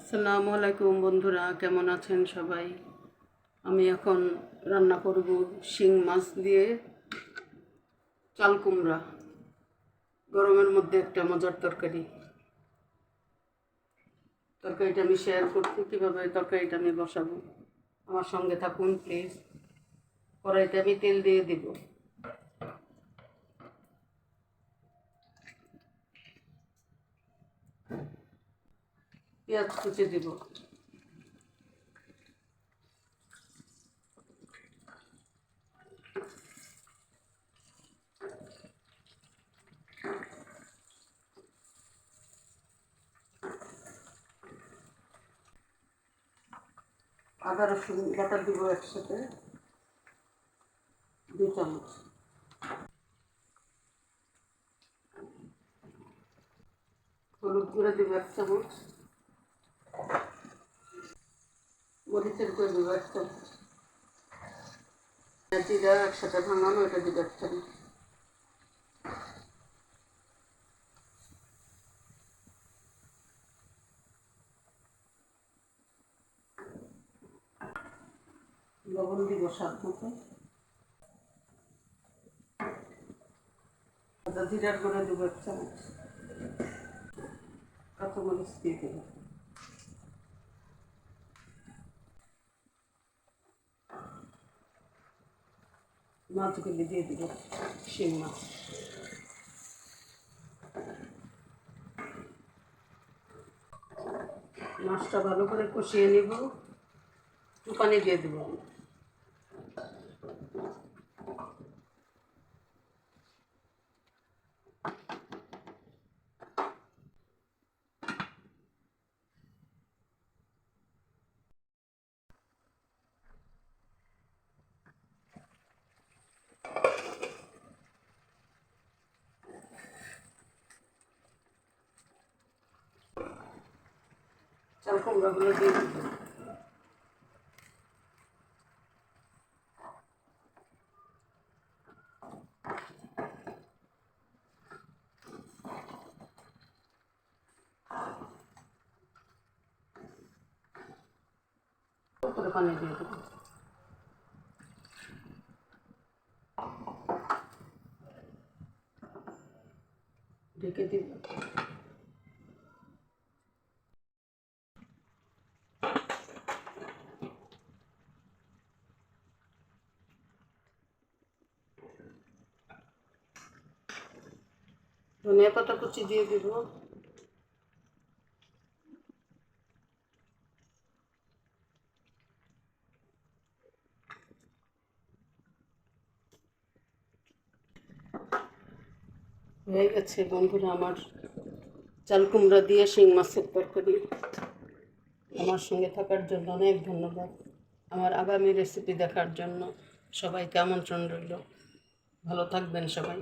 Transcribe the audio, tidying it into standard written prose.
আসসালামু আলাইকুম বন্ধুরা, কেমন আছেন সবাই? আমি এখন রান্না করব শিং মাছ দিয়ে চাল কুমড়া। গরমের মধ্যে একটা মজার তরকারিটা আমি শেয়ার করছি কীভাবে তরকারিটা আমি বসাবো। আমার সঙ্গে থাকুন প্লিজ। কড়াইতে আমি তেল দিয়ে দিব, পেঁয়াজ কুচি দিব, আদা রসুন বাটা দিব একসাথে 2 চামচ, হলুদ গুঁড়া দিব 1 চামচ, মরিচের গুঁড়া দিব 1 চামচ, জিরা একসাথে ভাঙানো এটা দিব 1 চামচ, লবণ দিব স্বাদ মতো, জিরার গুঁড়া দিব 1 চামচ, কাঁচামরিচ দিয়ে দেব, মাছগুলি দিয়ে দিব, শিং মাছ, মাছটা ভালো করে কষিয়ে নিব, পানি দিয়ে দেব। চাল কুমড়াগুলো দিয়ে দিব, উপরে পানি দিয়ে দেব, ঢেকে দিব। ধনিয়া পাতা কুচি দিয়ে দিব, হয়ে গেছে বন্ধুরা আমার চাল কুমড়া দিয়ে শিং মাছের তরকারি। আমার সঙ্গে থাকার জন্য অনেক ধন্যবাদ। আমার আগামী রেসিপি দেখার জন্য সবাইকে আমন্ত্রণ রইল। ভালো থাকবেন সবাই।